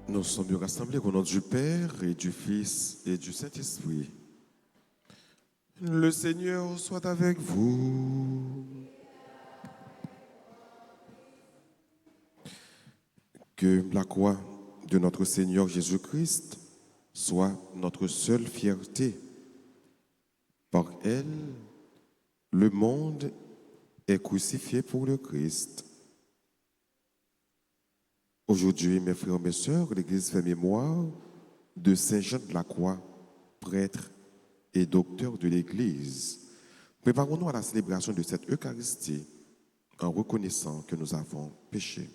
Nous sommes rassemblés au nom du Père et du Fils et du Saint-Esprit. Le Seigneur soit avec vous. Que la croix de notre Seigneur Jésus-Christ soit notre seule fierté. Par elle, le monde est crucifié pour le Christ. Aujourd'hui, mes frères et mes sœurs, l'Église fait mémoire de Saint Jean de la Croix, prêtre et docteur de l'Église. Préparons-nous à la célébration de cette Eucharistie en reconnaissant que nous avons péché.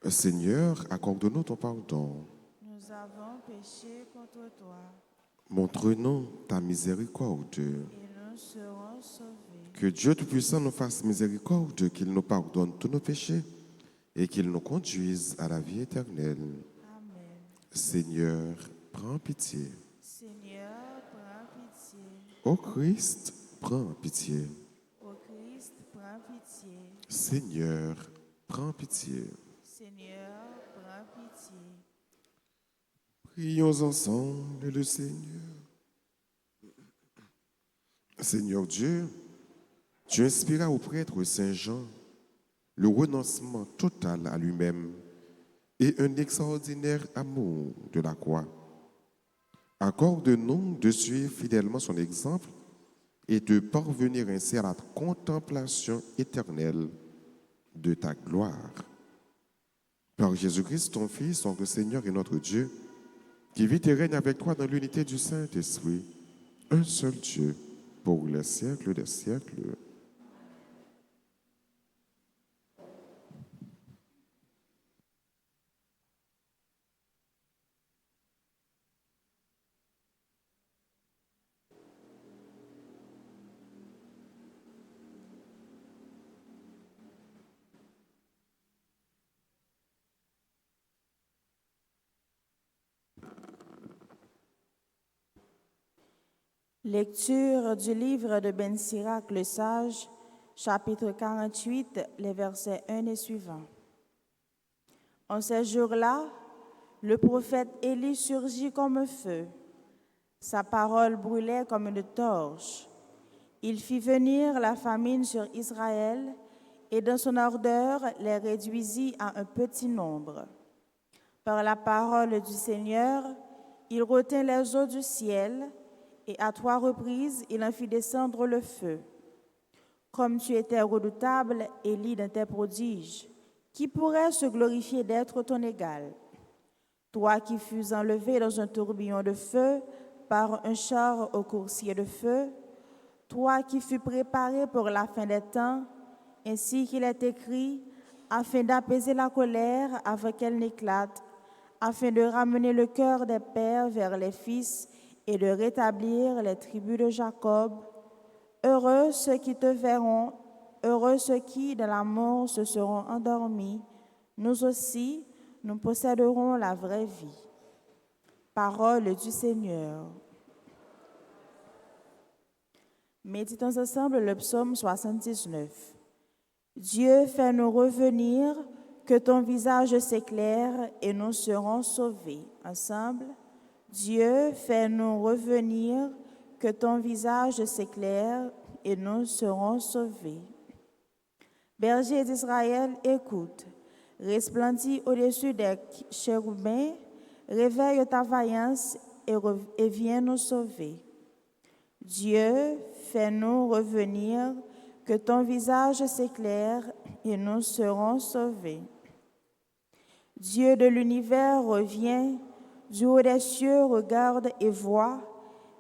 Seigneur, accorde-nous ton pardon. Nous avons péché contre toi Montre-nous ta miséricorde. et nous serons sauvés. Que Dieu Tout-Puissant nous fasse miséricorde, qu'il nous pardonne tous nos péchés et qu'il nous conduise à la vie éternelle. Amen. Seigneur, prends pitié. Seigneur, prends pitié. Ô Christ, prends pitié. Ô Christ, prends pitié. Seigneur, prends pitié. Seigneur, prends pitié. Prions ensemble le Seigneur. Seigneur Dieu, tu inspiras au prêtre Saint Jean le renoncement total à lui-même et un extraordinaire amour de la croix. Accorde-nous de suivre fidèlement son exemple et de parvenir ainsi à la contemplation éternelle de ta gloire. Par Jésus-Christ, ton Fils, notre Seigneur et notre Dieu, qui vit et règne avec toi dans l'unité du Saint-Esprit, un seul Dieu, pour les siècles des siècles. Lecture du livre de Ben Sirac le Sage, chapitre 48, les versets 1 et suivants. En ces jours-là, le prophète Élie surgit comme un feu. Sa parole brûlait comme une torche. Il fit venir la famine sur Israël et dans son ardeur les réduisit à un petit nombre. Par la parole du Seigneur, il retint les eaux du ciel et à 3 reprises il en fit descendre le feu. Comme tu étais redoutable, Élie, dans tes prodiges, qui pourrait se glorifier d'être ton égal? Toi qui fus enlevé dans un tourbillon de feu par un char au coursier de feu, toi qui fus préparé pour la fin des temps, ainsi qu'il est écrit, afin d'apaiser la colère avant qu'elle n'éclate, afin de ramener le cœur des pères vers les fils et de rétablir les tribus de Jacob. Heureux ceux qui te verront, heureux ceux qui, dans la mort, se seront endormis. Nous aussi, nous posséderons la vraie vie. Parole du Seigneur. Méditons ensemble le psaume 79. Dieu, fais-nous revenir, que ton visage s'éclaire et nous serons sauvés. Ensemble. Dieu, fais-nous revenir, que ton visage s'éclaire et nous serons sauvés. Berger d'Israël, écoute. Resplendis au-dessus des chérubins, réveille ta vaillance et viens nous sauver. Dieu, fais-nous revenir, que ton visage s'éclaire et nous serons sauvés. Dieu de l'univers, reviens, du haut des cieux, regarde et vois,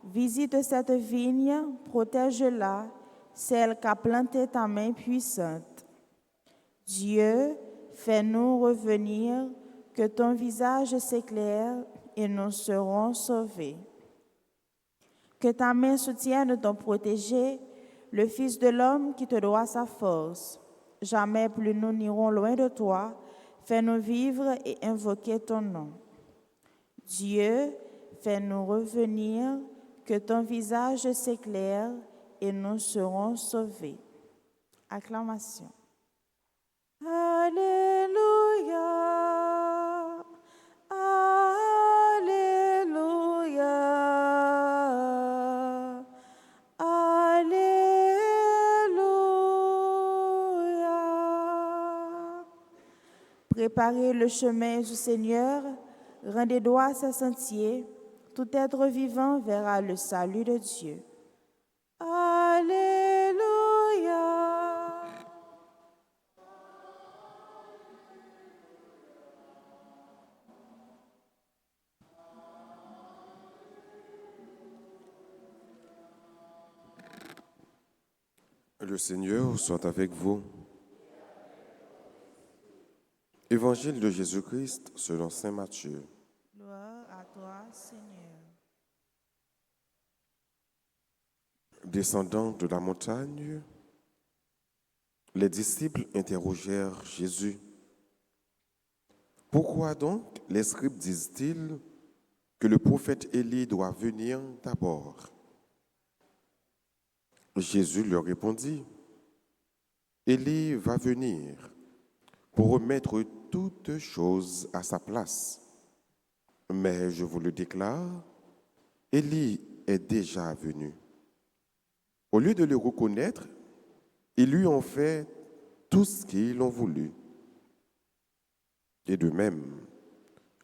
visite cette vigne, protège-la, celle qu'a plantée ta main puissante. Dieu, fais-nous revenir, que ton visage s'éclaire et nous serons sauvés. Que ta main soutienne ton protégé, le Fils de l'homme qui te doit sa force. Jamais plus nous n'irons loin de toi, fais-nous vivre et invoquer ton nom. Dieu, fais-nous revenir, que ton visage s'éclaire et nous serons sauvés. Acclamation. Alléluia. Préparez le chemin du Seigneur, rendez droit ses sentiers. Tout être vivant verra le salut de Dieu. Alléluia. Le Seigneur soit avec vous. Évangile de Jésus-Christ selon saint Matthieu. Gloire à toi, Seigneur. Descendant de la montagne, les disciples interrogèrent Jésus. Pourquoi donc les scribes disent-ils que le prophète Élie doit venir d'abord? Jésus leur répondit, Élie va venir pour remettre toutes choses à sa place. Mais je vous le déclare, Élie est déjà venu. Au lieu de le reconnaître, ils lui ont fait tout ce qu'ils ont voulu. Et de même,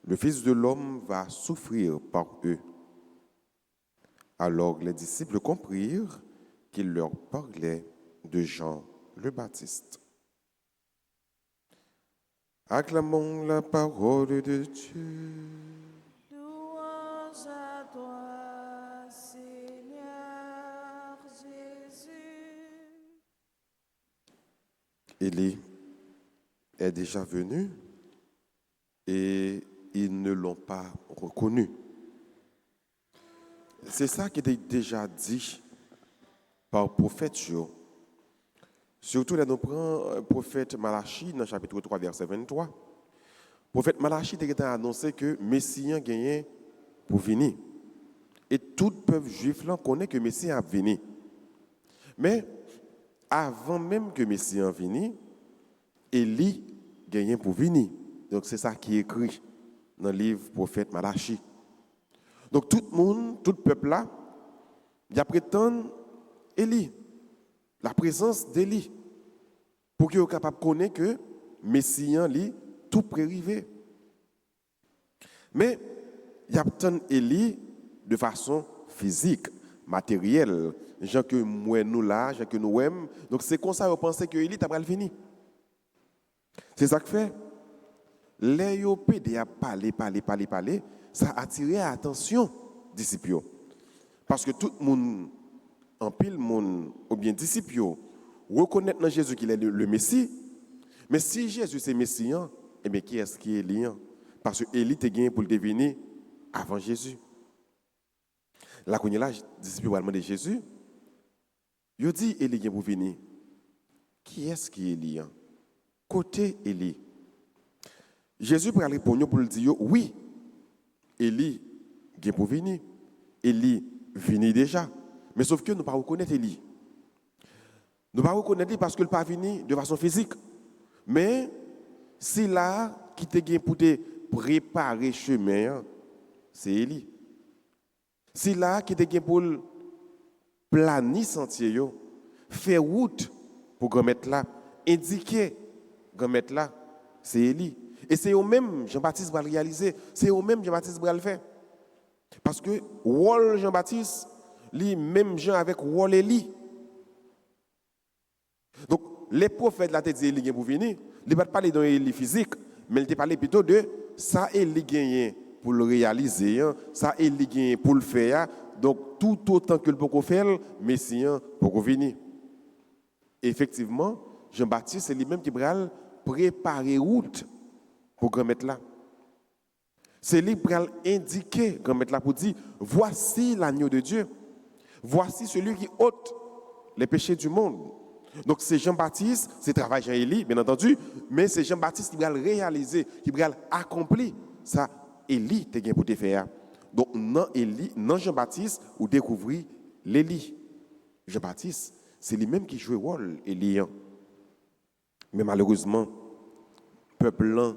le Fils de l'homme va souffrir par eux. Alors les disciples comprirent qu'il leur parlait de Jean le Baptiste. Acclamons la parole de Dieu. Louange à toi, Seigneur Jésus. Élie est déjà venu et ils ne l'ont pas reconnu. C'est ça qui était déjà dit par le prophète. Surtout là, nous prenons le prophète Malachie dans le chapitre 3, verset 23. Le prophète Malachie a annoncé que Messie a gagné pour venir. Et tout le peuple juif connaît que Messie a venu. Mais avant même que Messie a venu, Élie a gagné pour venir. Donc c'est ça qui est écrit dans le livre prophète Malachie. Donc tout le monde, tout le peuple là, il prétend Élie, la présence d'Élie, pour qu'il soit capable de connaître que Messie lit tout prérivé. Mais il y a tant Élie de façon physique, matérielle, gens que nous là, gens que nous aimons. Donc c'est comme ça qu'on pense que Élie t'a pas venir. C'est ça que fait. Les yopédé a parlé, ça a attiré l'attention des disciples. Parce que tout le monde, en pile monde, ou bien disciples, reconnaissent dans Jésus qu'il est le Messie. Mais si Jésus c'est Messie, eh bien qui est-ce qui est Élie? Parce que Élie était gagné pour le devenir avant Jésus. Là, quand il est là, les disciples vont demander Jésus, il dit Élie est pour venir. Qui est-ce qui est Élie? Côté Élie. Jésus pour répondre pour le dire oui, Élie est pour venir. Élie venu déjà. Mais sauf que nous ne pouvons pas reconnaître Élie. Nous ne pouvons pas reconnaître parce qu'il n'est pas venu de façon physique. Mais c'est là qui te gagne pour te préparer le chemin, c'est Élie. C'est là qui te gagne pour planifier sentier, faire route pour remettre là, indiquer remettre là, c'est Élie. Et c'est eux-mêmes Jean-Baptiste va le réaliser, c'est eux-mêmes Jean-Baptiste va le faire. Parce que rôle Jean-Baptiste, lui même Jean avec rôle Élie. Donc les prophètes là te dit Élie pour venir, il ne pas parler d'un Élie physique, mais il te parler plutôt de ça Élie gagné pour le réaliser, ça Élie gagné pour le faire. Donc tout autant que le peut faire, Messie pour venir. Effectivement, Jean-Baptiste c'est lui-même qui va préparer route pour remettre là. C'est lui qui va indiquer remettre là pour dire voici l'agneau de Dieu. Voici celui qui ôte les péchés du monde. Donc c'est Jean-Baptiste, c'est travail Jean-Élie, bien entendu, mais c'est Jean-Baptiste qui va le réaliser, qui va accomplir ça. Élie te gain pour te faire. Donc non Jean-Baptiste ou découvrir l'Élie. Jean-Baptiste, c'est lui-même qui joue le rôle Élie. Mais malheureusement, le peuple là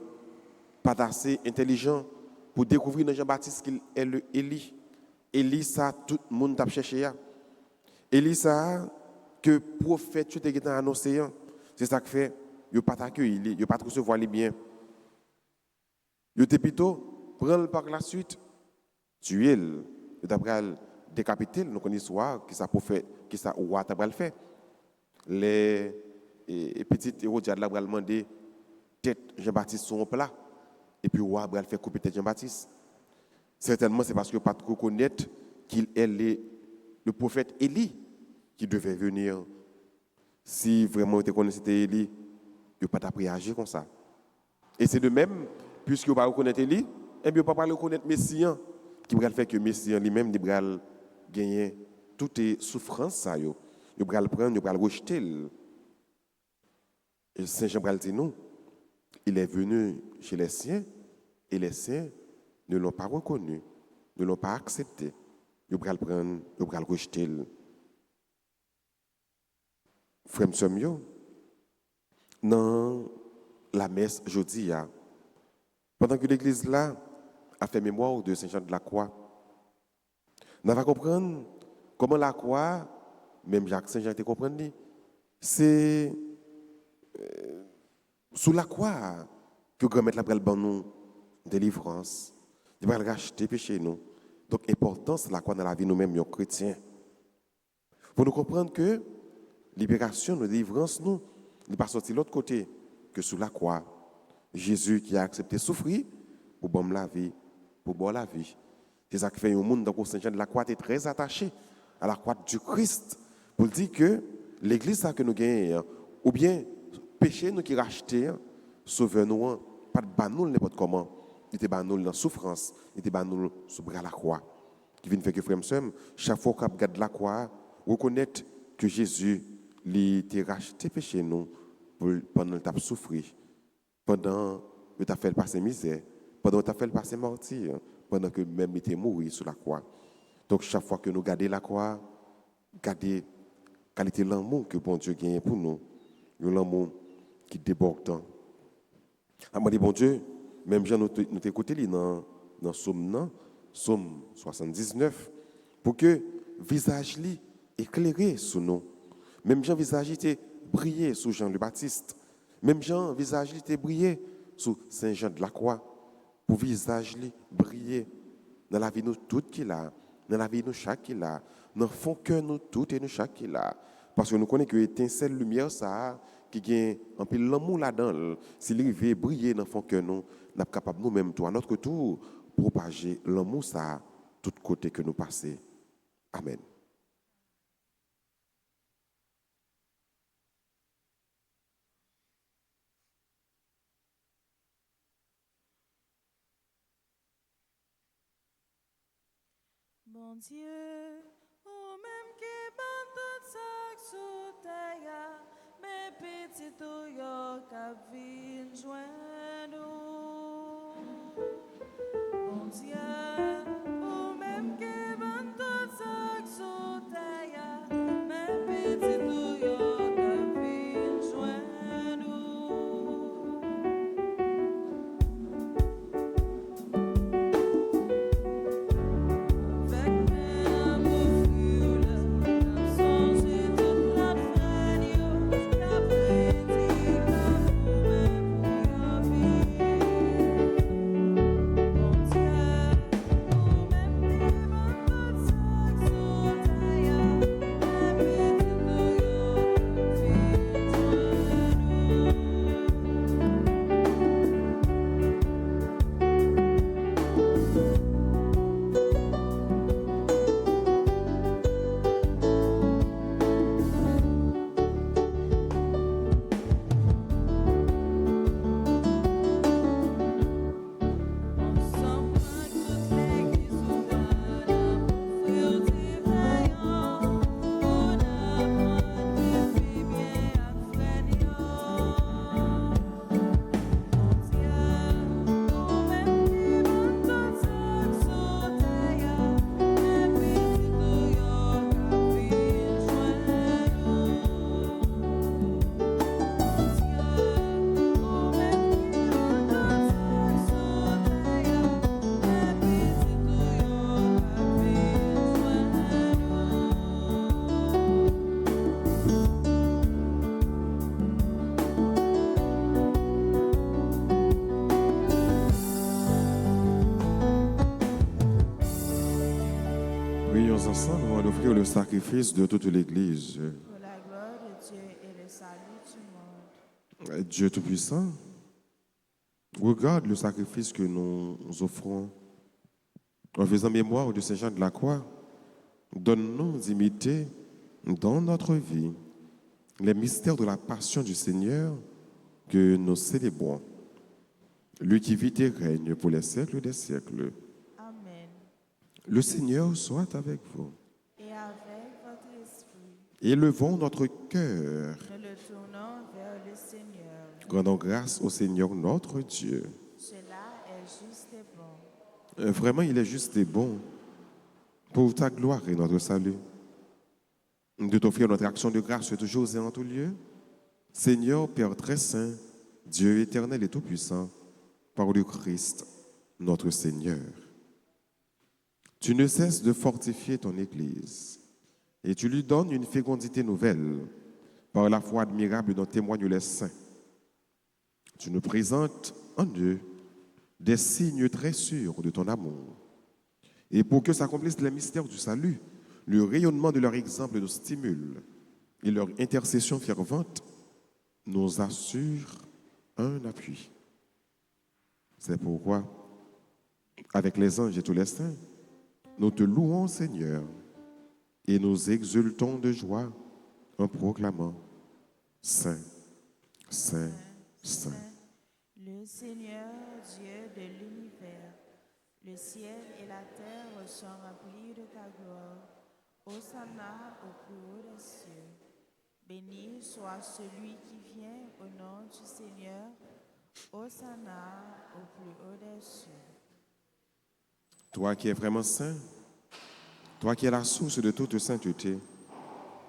pas assez intelligent pour découvrir dans Jean-Baptiste qu'il est le Élie. Élie ça tout le monde t'a cherché. Élie ça que prophète tu t'es annoncé, c'est ça que fait, il pas t'accueillir, il pas te recevoir les biens. Yo te plutôt prendre par la suite, tuer, d'après décapiter, nous connaissons l'histoire, qui ça pour faire, qui ça roi t'a le fait. Les petites Hérodiade là va demander tête Jean-Baptiste sur un plat et puis roi va faire couper tête Jean-Baptiste. Certainement c'est parce que pas reconnaître qu'il est le prophète Élie qui devait venir. Si vraiment vous connaissez c'était Élie, il pas d'après agir comme ça. Et c'est de même, puisque vous ne reconnaître Élie, et bien vous ne pas reconnaître Messie qui va faire que Messie lui-même il va gagner toutes les souffrances ça yo. Il va le prendre, il va le rejeter. Et Saint Jean va dire nous, il est venu chez les siens et les siens ne l'ont pas reconnu, ne l'ont pas accepté. Il va le prendre, il va le rejeter. Frère Somio, dans la messe jeudi, pendant que l'église là a fait mémoire de Saint Jean de la Croix, on va comprendre comment la croix, même Jacques Saint Jean était compris, c'est sous la croix que grand-mère la pral nous délivrance, il va racheter péché nous. Donc importance la croix dans la vie nous-mêmes les chrétiens. Pour nous comprendre que libération, nous délivrance nous, ne pas sortir de l'autre côté que sous la croix. Jésus qui a accepté souffrir pour bon la vie, pour boire la vie. C'est ça qui fait un monde dans Saint Jean de la Croix est très attaché à la croix du Christ pour dire que l'église que nous gagnons ou bien péché nous qui racheté sauveur nous pas de banoul n'importe comment, il était banoul dans souffrance, il était banoul sous bras la croix. Qui vient faire que frère Sam, chaque fois qu'on regarde la croix, reconnaître que Jésus il était racheté péché nous pendant qu'il a souffert, pendant qu'il a fait passer misère, pendant qu'il a fait passer martyr, pendant que même il était mort sur la croix. Donc chaque fois que nous regardons la croix, regardez la qualité de l'amour que bon Dieu gagne pour nous, l'amour qui déborde tant. Alors bon Dieu, même Jean nous écouté dans Psaume 79, pour que visage li éclairé sur nous. Même Jean visage était brillé sur Jean le Baptiste. Même Jean visage était brillé sur Saint Jean de la Croix. Pour visage li briller dans la vie nous toute qu'il a, dans la vie nous chaque qu'il a, dans le fond cœur nous tout et nous chaque qu'il a. Parce que nous connaissons que l'étincelle lumière ça qui gagne un peu l'amour là-dedans. S'il veut briller dans le fond cœur nous, nous sommes capables nous-mêmes à notre tour propager l'amour ça tout côté que nous passons. Amen. Bon Dieu, ou même qui bat tout ça sous terre, mes petits tuyaux qui viennent joindre. Bon Dieu, ou même qui bat tout ça sous terre, mes petits tuyaux qui viennent joindre. offrir le sacrifice de toute l'Église. pour la gloire de Dieu et le salut du monde. Dieu Tout-Puissant, regarde le sacrifice que nous offrons en faisant mémoire de Saint Jean de la Croix. Donne-nous d'imiter dans notre vie les mystères de la passion du Seigneur que nous célébrons. Lui qui vit et règne pour les siècles des siècles. Amen. Le Seigneur soit avec vous. Et avec votre esprit, Élevons notre cœur. nous le tournons vers le Seigneur. Rendons grâce au Seigneur notre Dieu. Cela est juste et bon. Vraiment, il est juste et bon pour ta gloire et notre salut. De t'offrir notre action de grâce toujours et en tout lieu. Seigneur, Père très saint, Dieu éternel et tout-puissant, par le Christ, notre Seigneur. Tu ne cesses de fortifier ton Église et tu lui donnes une fécondité nouvelle par la foi admirable dont témoignent les saints. Tu nous présentes en eux des signes très sûrs de ton amour. Et pour que s'accomplissent les mystères du salut, le rayonnement de leur exemple nous stimule et leur intercession fervente nous assure un appui. C'est pourquoi, avec les anges et tous les saints, nous te louons, Seigneur, et nous exultons de joie en proclamant Saint, Saint, Saint. Le Seigneur, Dieu de l'univers, le ciel et la terre sont remplis de ta gloire. Hosanna au plus haut des cieux. Béni soit celui qui vient au nom du Seigneur. Hosanna au plus haut des cieux. Toi qui es vraiment saint, toi qui es la source de toute sainteté,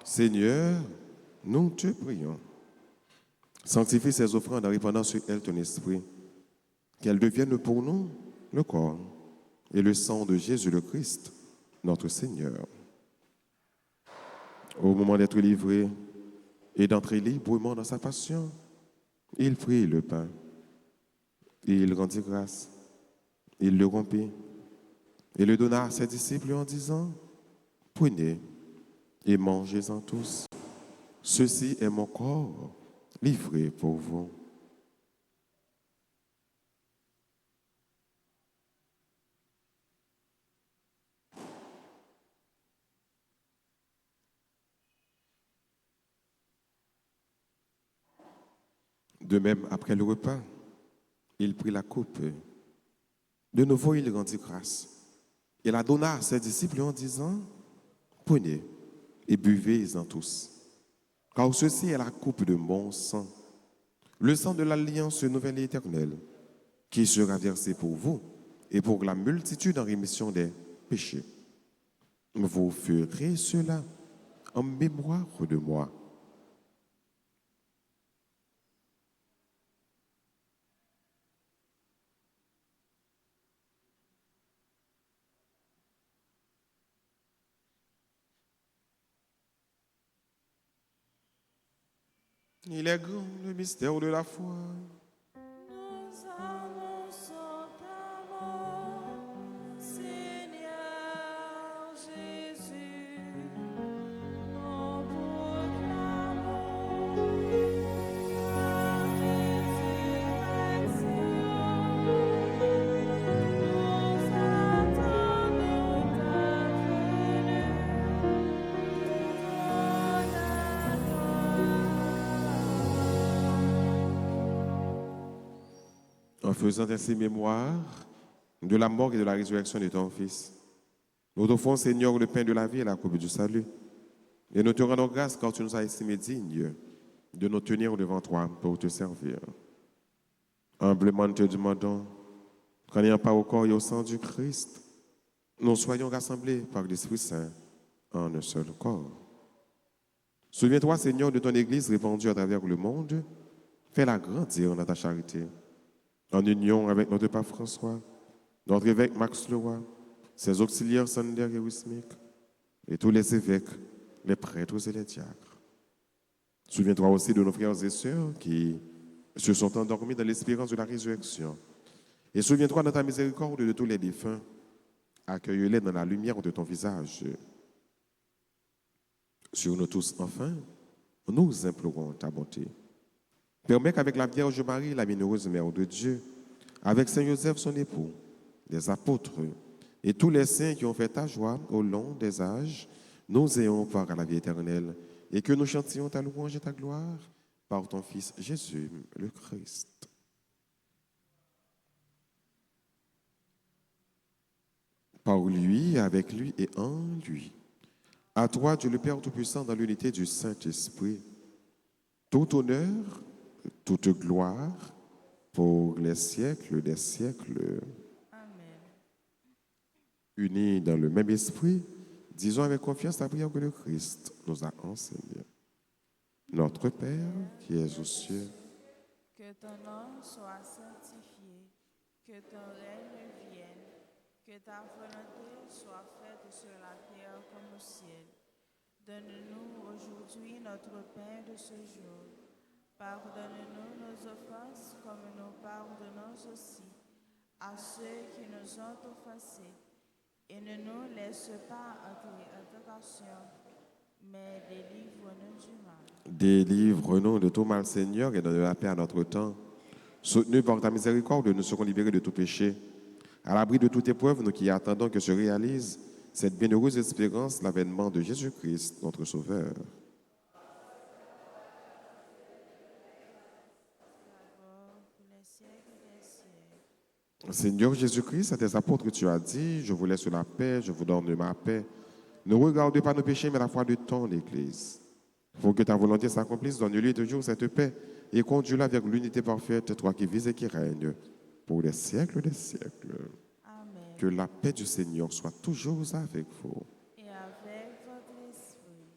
Seigneur, nous te prions. Sanctifie ces offrandes en répandant sur elles ton esprit, qu'elles deviennent pour nous le corps et le sang de Jésus le Christ, notre Seigneur. Au moment d'être livré et d'entrer librement dans sa passion, il prit le pain, et il rendit grâce, il le rompit, et le donna à ses disciples en disant, « Prenez et mangez-en tous. Ceci est mon corps livré pour vous. » De même, après le repas, il prit la coupe. De nouveau, il rendit grâce. Il la donna à ses disciples en disant, « Prenez et buvez-en tous. Car ceci est la coupe de mon sang, le sang de l'alliance nouvelle et éternelle, qui sera versé pour vous et pour la multitude en rémission des péchés. Vous ferez cela en mémoire de moi. » Il est grand le mystère de la foi. Nous annonçons ta mort, Seigneur Jésus. Nous proclamons ta résurrection. Nous attendons ta venue. En faisant ainsi mémoire de la mort et de la résurrection de ton Fils, nous t'offrons, Seigneur, le pain de la vie et la coupe du salut. Et nous te rendons grâce car tu nous as estimés dignes de nous tenir devant toi pour te servir. Humblement, nous te demandons qu'en ayant part au corps et au sang du Christ, nous soyons rassemblés par l'Esprit Saint en un seul corps. Souviens-toi, Seigneur, de ton Église répandue à travers le monde. Fais-la grandir dans ta charité. En union avec notre pape François, notre évêque Max Leroy, ses auxiliaires Sander et Wismic, et tous les évêques, les prêtres et les diacres. Souviens-toi aussi de nos frères et sœurs qui se sont endormis dans l'espérance de la résurrection. Et souviens-toi de ta miséricorde de tous les défunts. Accueille-les dans la lumière de ton visage. Sur nous tous, enfin, nous implorons ta bonté. Permets qu'avec la Vierge Marie, la bienheureuse Mère de Dieu, avec Saint Joseph, son époux, les apôtres et tous les saints qui ont fait ta joie au long des âges, nous ayons part à la vie éternelle et que nous chantions ta louange et ta gloire par ton Fils Jésus, le Christ. Par lui, avec lui et en lui. À toi, Dieu le Père Tout-Puissant, dans l'unité du Saint-Esprit, tout honneur, toute gloire pour les siècles des siècles. Amen. Unis dans le même esprit, disons avec confiance la prière que le Christ nous a enseignée. Notre Père qui es aux cieux, Que ton nom soit sanctifié, que ton règne vienne, que ta volonté soit faite sur la terre comme au ciel. Donne-nous aujourd'hui notre pain de ce jour. Pardonne-nous nos offenses comme nous pardonnons aussi à ceux qui nous ont offensés. Et ne nous laisse pas entrer en tentation, mais délivre-nous du mal. délivre-nous de tout mal, Seigneur, et donne la paix à notre temps. Soutenus par ta miséricorde, nous serons libérés de tout péché. À l'abri de toute épreuve, nous qui attendons que se réalise cette bienheureuse espérance, l'avènement de Jésus-Christ, notre Sauveur. Pour les siècles des siècles. Seigneur Jésus-Christ, à tes apôtres, tu as dit, je vous laisse la paix, je vous donne ma paix. Ne regarde pas nos péchés, mais la foi de ton Église. Pour que ta volonté s'accomplisse, donne-lui toujours cette paix et conduis-la vers l'unité parfaite, toi qui vis et qui règnes pour les siècles des siècles. Amen. Que la paix du Seigneur soit toujours avec vous. Et avec votre esprit.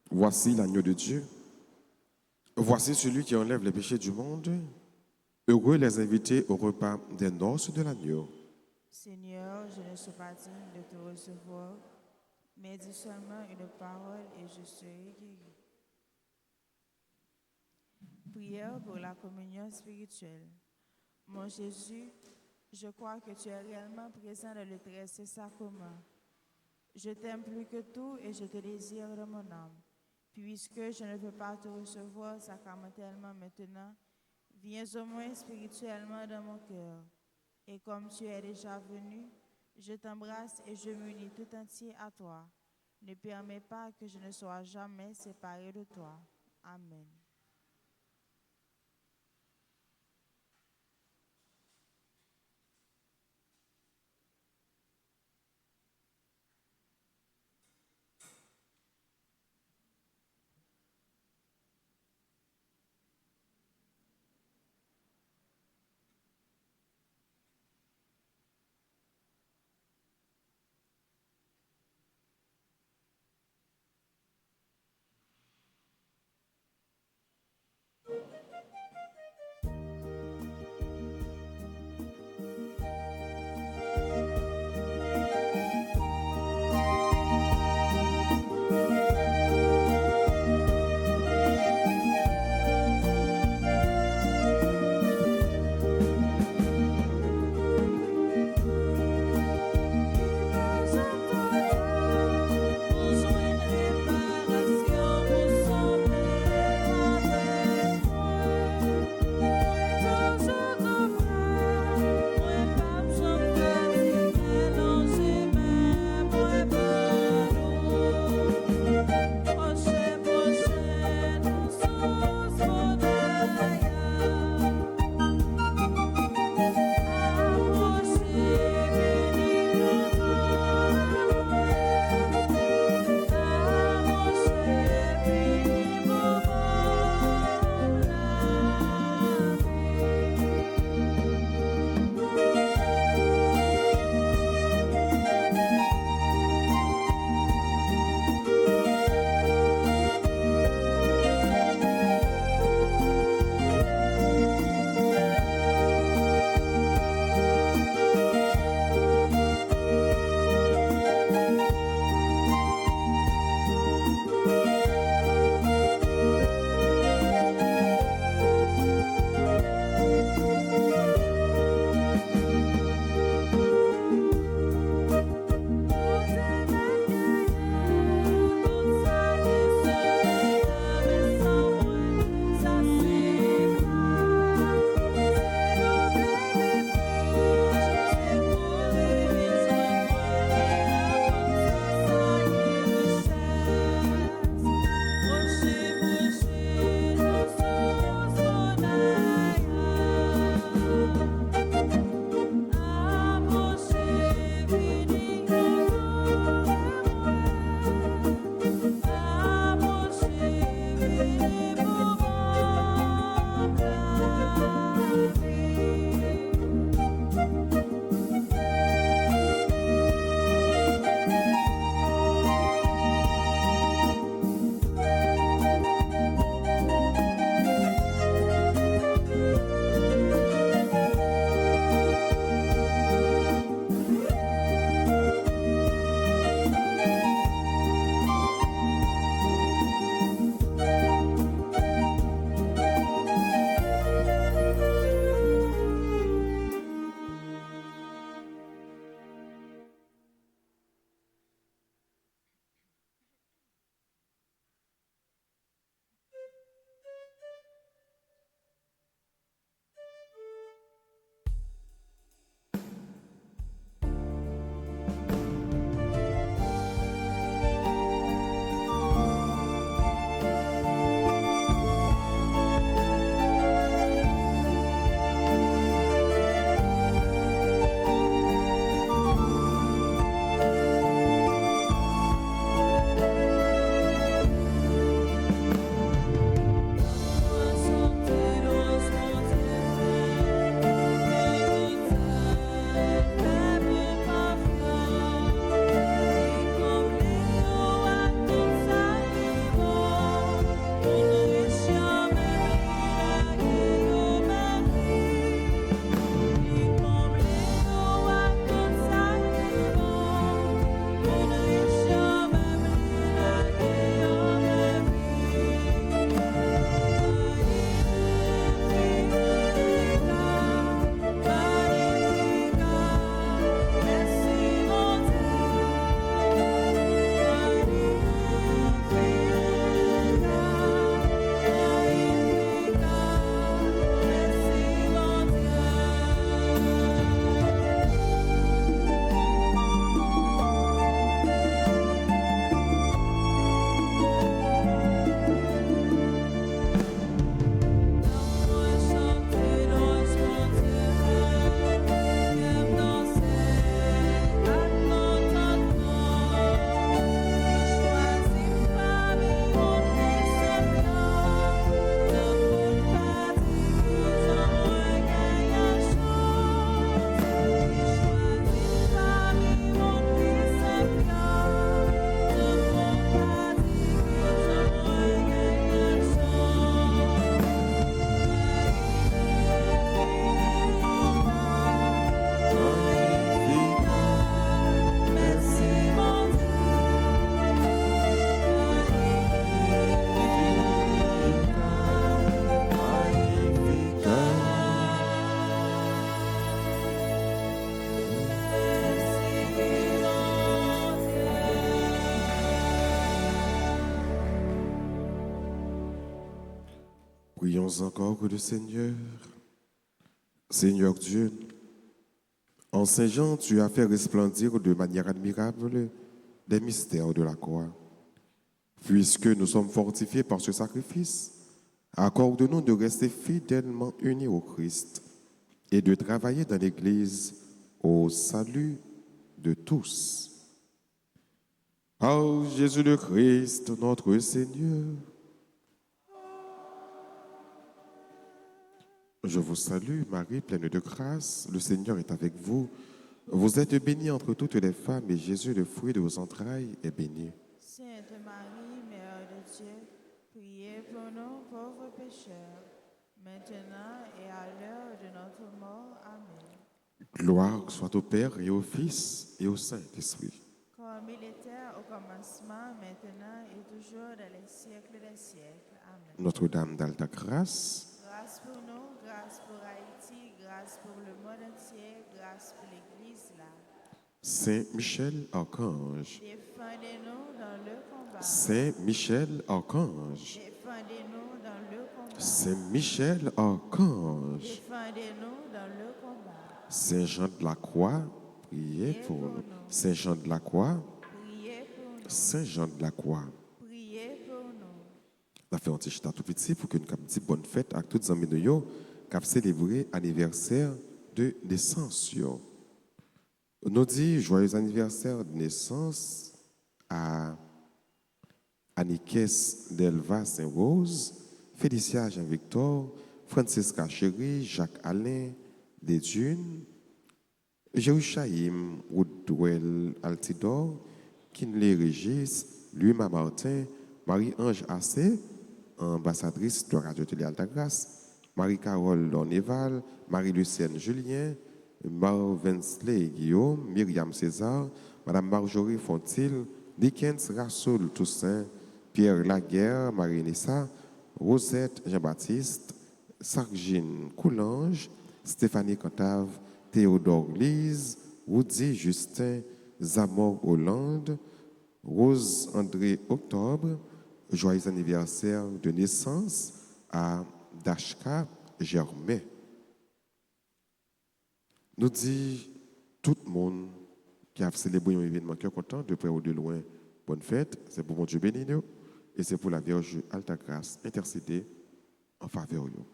Voici l'agneau de Dieu. Voici celui qui enlève les péchés du monde. Heureux les invités au repas des noces de l'agneau. Seigneur, je ne suis pas digne de te recevoir, mais dis seulement une parole et je serai guéri. Prière pour la communion spirituelle. Mon Jésus, je crois que tu es réellement présent dans le très saint sacrement. Je t'aime plus que tout et je te désire de mon âme. Puisque je ne peux pas te recevoir sacramentellement maintenant, viens au moins spirituellement dans mon cœur. Et comme tu es déjà venu, je t'embrasse et je m'unis tout entier à toi. Ne permets pas que je ne sois jamais séparé de toi. Amen. Prions encore le Seigneur. Seigneur Dieu, en Saint Jean, tu as fait resplendir de manière admirable les mystères de la croix. Puisque nous sommes fortifiés par ce sacrifice, accorde-nous de rester fidèlement unis au Christ et de travailler dans l'Église au salut de tous. Par Jésus le Christ, notre Seigneur. Je vous salue, Marie, pleine de grâce. Le Seigneur est avec vous. Vous êtes bénie entre toutes les femmes, et Jésus, le fruit de vos entrailles, est béni. Sainte Marie, Mère de Dieu, priez pour nous pauvres pécheurs, maintenant et à l'heure de notre mort. Amen. Gloire soit au Père et au Fils et au Saint-Esprit. Comme il était au commencement, maintenant et toujours dans les siècles des siècles. Amen. Notre-Dame d'Alta Grâce, Grâce pour nous, grâce pour Haïti, grâce pour le monde entier, grâce pour l'Église là. Saint Michel Archange, Défendez-nous dans le combat. Saint Michel Archange, Défendez-nous dans le combat. Saint Michel Archange, Défendez-nous dans le combat. Saint Jean de la Croix, priez pour nous. Saint Jean de la Croix, Priez pour nous. Saint Jean de la Croix. Priez pour nous. On a fait un petit chita tout petit pour que nous puissions bonne fête à tous les amis de nous qui ont célébré l'anniversaire de naissance. Nous dit joyeux anniversaire de naissance à Aniques Delva Saint-Rose, Félicia Jean-Victor, Francisca Chéri, Jacques Alain Desdunes, Jéruchaïm Woodwell Altidor, Kinley Régis, Luma Martin, Marie-Ange Assé, ambassadrice de Radio Télé Alta Grâce, Marie-Carole Dorneval, Marie-Lucienne Julien, Marvensley Guillaume, Myriam César, Madame Marjorie Fontil, Dickens Rassoul Toussaint, Pierre Laguerre, Marie-Nessa, Rosette Jean-Baptiste, Sargine Coulange, Stéphanie Cantave, Théodore Lise, Woody Justin, Zamor Hollande, Rose André Octobre, joyeux anniversaire de naissance à Dashka Germain. Nous dit tout le monde qui a célébré un événement qui est content, de près ou de loin, bonne fête. C'est pour mon Dieu béni nous, et c'est pour la Vierge Alta Grâce intercéder en faveur de nous.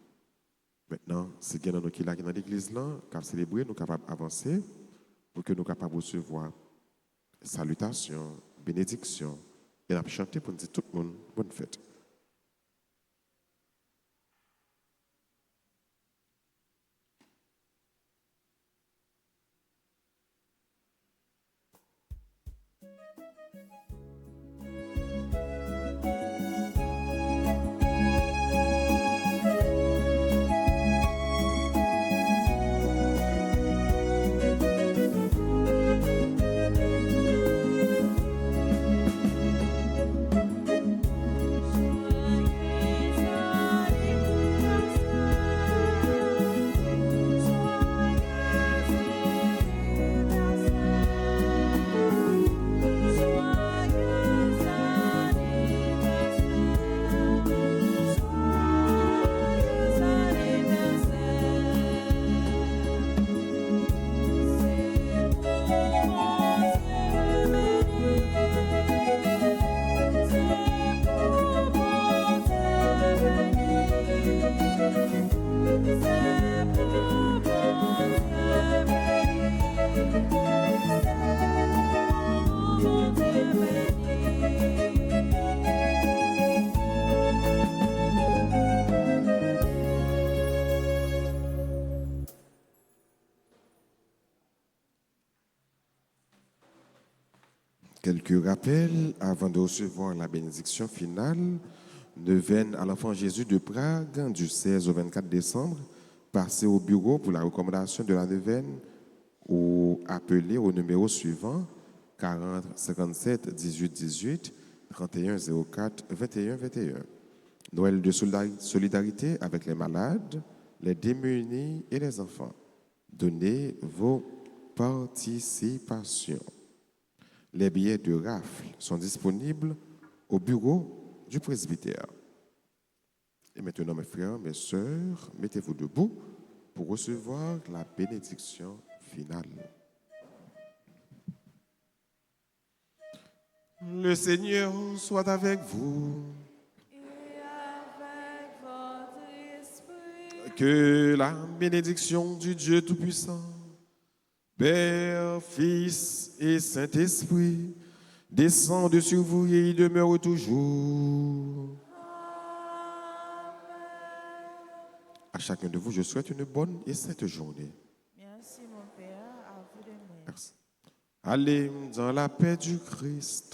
Maintenant, c'est bien dans qui est dans l'église là, qui a célébré, nous sommes capables d'avancer pour que nous soyons capables de recevoir salutations, bénédictions, et nous chanter pour dire tout le monde bonne fête. Quelques rappels avant de recevoir la bénédiction finale. Neuvaine à l'enfant Jésus de Prague du 16 au 24 décembre. Passez au bureau pour la recommandation de la neuvaine ou appelez au numéro suivant 40 57 18 18 31 04 21 21. Noël de solidarité avec les malades, les démunis et les enfants. Donnez vos participations. Les billets de rafle sont disponibles au bureau du presbytère. Et maintenant, mes frères, mes sœurs, mettez-vous debout pour recevoir la bénédiction finale. Le Seigneur soit avec vous. Et avec votre esprit, Que la bénédiction du Dieu Tout-Puissant, Père, Fils et Saint-Esprit, descende sur vous et y demeure toujours. À chacun de vous, je souhaite une bonne et sainte journée. Merci mon Père, à vous de même. Merci. Allez dans la paix du Christ.